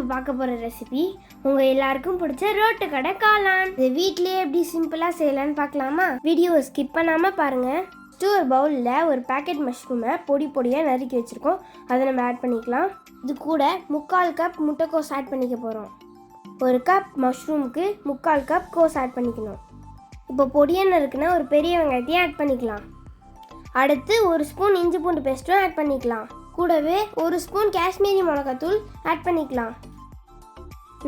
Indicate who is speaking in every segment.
Speaker 1: நம்ம பார்க்க போகிற ரெசிபி உங்கள் எல்லாருக்கும் பிடிச்ச ரோட்டு கடை காளான். இது வீட்டிலேயே எப்படி சிம்பிளாக செய்யலான்னு பார்க்கலாமா? வீடியோவை ஸ்கிப் பண்ணாமல் பாருங்கள். ஒரு பவுலில் ஒரு பேக்கெட் மஷ்ரூமை பொடியாக நறுக்கி வச்சுருக்கோம். அதை நம்ம ஆட் பண்ணிக்கலாம். இது கூட 3/4 கப் முட்டைக்கோஸ் ஆட் பண்ணிக்க போகிறோம். 1 கப் மஷ்ரூமுக்கு 3/4 கப் கோஸ் ஆட் பண்ணிக்கணும். இப்போ பொடியாக நறுக்குன்னா ஒரு பெரிய வெங்காயத்தையும் ஆட் பண்ணிக்கலாம். அடுத்து 1 ஸ்பூன் இஞ்சி பூண்டு பேஸ்ட்டும் ஆட் பண்ணிக்கலாம். கூடவே 1 ஸ்பூன் காஷ்மீரி மிளகாத்தூள் ஆட் பண்ணிக்கலாம்.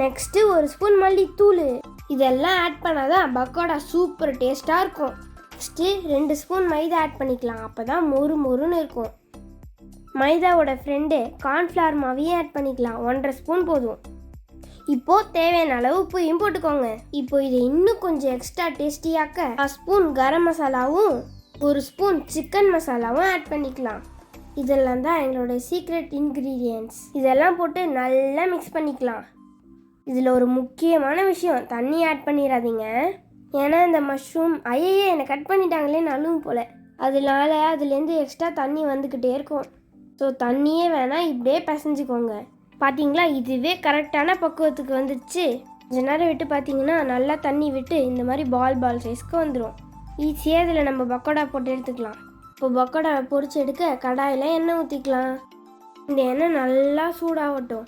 Speaker 1: நெக்ஸ்ட்டு 1 ஸ்பூன் மல்லித்தூள். இதெல்லாம் ஆட் பண்ணாதான் பக்கோடா சூப்பர் டேஸ்ட்டாக இருக்கும். நெக்ஸ்ட்டு 2 ஸ்பூன் மைதா ஆட் பண்ணிக்கலாம். அப்போ தான் மொறுன்னு இருக்கும். மைதாவோட ஃப்ரெண்டு கார்ன்ஃப்ளவர் மாவையும் ஆட் பண்ணிக்கலாம். 1.5 ஸ்பூன் போதும். இப்போது தேவையான அளவு உப்பையும் போட்டுக்கோங்க. இப்போ இதை இன்னும் கொஞ்சம் எக்ஸ்ட்ரா டேஸ்டியாக்க 1 ஸ்பூன் கரம் மசாலாவும் 1 ஸ்பூன் சிக்கன் மசாலாவும் ஆட் பண்ணிக்கலாம். இதெல்லாம் தான் எங்களோட சீக்ரெட் இன்க்ரீடியன்ட்ஸ். இதெல்லாம் போட்டு நல்லா மிக்ஸ் பண்ணிக்கலாம். இதில் ஒரு முக்கியமான விஷயம், தண்ணி ஆட் பண்ணிடாதீங்க. ஏன்னா இந்த மஷ்ரூம் என்னை கட் பண்ணிட்டாங்களே நழுவும் போல், அதனால அதுலேருந்து எக்ஸ்ட்ரா தண்ணி வந்துக்கிட்டே இருக்கும். ஸோ தண்ணியே வேணாம், இப்படியே பிசைஞ்சுக்கோங்க. பார்த்தீங்களா, இதுவே கரெக்டான பக்குவத்துக்கு வந்துடுச்சு. கொஞ்ச நேரம் விட்டு பார்த்தீங்கன்னா நல்லா தண்ணி விட்டு இந்த மாதிரி பால் சைஸ்க்கு வந்துடும். ஈஸியாக இதில் நம்ம பக்கோடா போட்டு எடுத்துக்கலாம். இப்போ பக்கோடாவை பொரிச்சு எடுக்க கடாயில் எண்ணெய் ஊற்றிக்கலாம். இந்த எண்ணெய் நல்லா சூடாகட்டும்.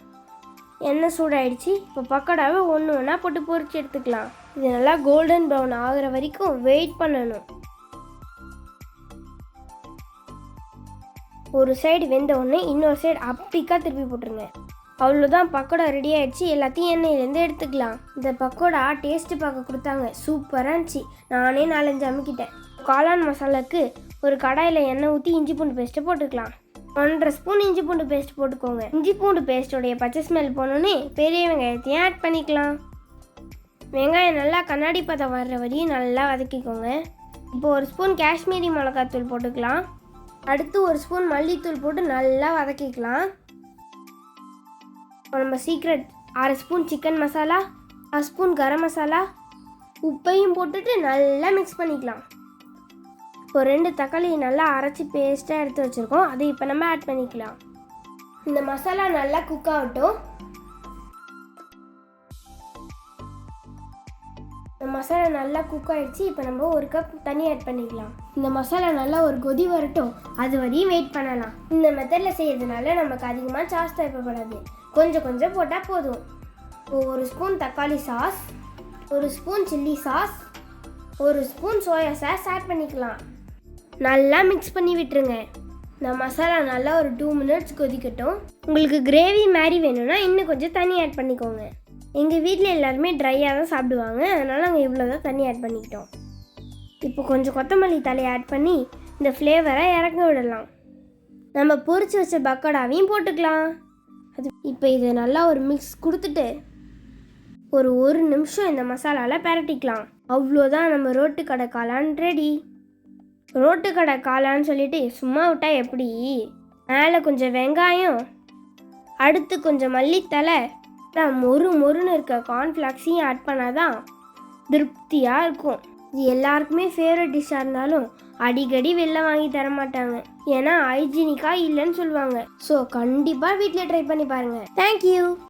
Speaker 1: எண்ணெய் சூடாயிடுச்சு. இப்போ பக்கோடாவை ஒன்றா போட்டு பொரிச்சு எடுத்துக்கலாம். இது நல்லா கோல்டன் ப்ரௌன் ஆகிற வரைக்கும் வெயிட் பண்ணணும். ஒரு சைடு வெந்த உடனே இன்னொரு சைடு அப்படிக்கா திருப்பி போட்டுருங்க. அவ்வளோதான், பக்கோடா ரெடி ஆகிடுச்சு. எல்லாத்தையும் எண்ணெயிலேருந்து எடுத்துக்கலாம். இந்த பக்கோடா டேஸ்ட்டு பார்க்க கொடுத்தாங்க, சூப்பராக இருந்துச்சு. நானே 4-5 அமுக்கிட்டேன். காளான் மசாலாவுக்கு ஒரு கடாயில் எண்ணெய் ஊற்றி இஞ்சி பூண்டு பேஸ்ட்டை போட்டுக்கலாம். 1.5 ஸ்பூன் இஞ்சி பூண்டு பேஸ்ட் போட்டுக்கோங்க. இஞ்சி பூண்டு பேஸ்ட்டோடைய பச்சை ஸ்மெல் போனோன்னே பெரிய வெங்காயத்தையும் ஆட் பண்ணிக்கலாம். வெங்காயம் நல்லா கண்ணாடி பதம் வர்ற வரையும் நல்லா வதக்கிக்கோங்க. இப்போ 1 ஸ்பூன் காஷ்மீரி மிளகாத்தூள் போட்டுக்கலாம். அடுத்து 1 ஸ்பூன் மல்லித்தூள் போட்டு நல்லா வதக்கிக்கலாம். இப்போ நம்ம secret 6 spoon chicken masala, 1 spoon garam masala, உப்பையும் போட்டுட்டு நல்லா மிக்ஸ் பண்ணிக்கலாம். இப்போ 2 தக்காளி நல்லா அரைச்சி பேஸ்ட்டாக எடுத்து வச்சுருக்கோம். அதை இப்போ நம்ம ஆட் பண்ணிக்கலாம். இந்த மசாலா நல்லா குக் ஆகட்டும். இந்த மசாலா நல்லா குக் ஆகிடுச்சு. இப்போ நம்ம 1 கப் தண்ணி ஆட் பண்ணிக்கலாம். இந்த மசாலா நல்லா ஒரு கொதி வரட்டும், அது வரையும் வெயிட் பண்ணலாம். இந்த மெத்தடில் செய்யறதுனால நமக்கு அதிகமாக சாஸ் தேவைப்படாது, கொஞ்சம் போட்டால் போதும். 1 ஸ்பூன் தக்காளி sauce, 1 spoon chilli sauce, 1 spoon soya sauce add பண்ணிக்கலாம். நல்லா மிக்ஸ் பண்ணி விட்டுருங்க. இந்த மசாலா நல்லா ஒரு 2 மினிட்ஸ் கொதிக்கட்டும். உங்களுக்கு கிரேவி மாதிரி வேணும்னா இன்னும் கொஞ்சம் தண்ணி ஆட் பண்ணிக்கோங்க. எங்கள் வீட்டில் எல்லாருமே ட்ரையாக தான் சாப்பிடுவாங்க, அதனால் நாங்கள் இவ்வளோ தான் தண்ணி ஆட் பண்ணிக்கிட்டோம். இப்போ கொஞ்சம் கொத்தமல்லி தலையை ஆட் பண்ணி இந்த ஃப்ளேவரை இறக்க விடலாம். நம்ம பொரிச்சு வச்ச பக்கோடாவையும் போட்டுக்கலாம். இப்போ இதை நல்லா ஒரு மிக்ஸ் கொடுத்துட்டு ஒரு 1 நிமிஷம் இந்த மசாலாவில் பரட்டிக்கலாம். அவ்வளோதான், நம்ம ரோட்டு கடை காளான் ரெடி. ரோட்டு கடை காளான்னு சொல்லிட்டு சும்மா விட்டா எப்படி? மேலே கொஞ்சம் வெங்காயம், அடுத்து கொஞ்சம் மல்லித்தலை, மொறுன்னு இருக்க கார்ன்ஃப்ளாக்ஸையும் ஆட் பண்ணாதான் திருப்தியாக இருக்கும். இது எல்லாருக்குமே ஃபேவரட் டிஷ்ஷாக இருந்தாலும் அடிக்கடி வெளில வாங்கி தர மாட்டாங்க, ஏன்னா ஹைஜீனிக்காக இல்லைன்னு சொல்லுவாங்க. ஸோ கண்டிப்பாக வீட்டில் ட்ரை பண்ணி பாருங்கள். தேங்க்யூ.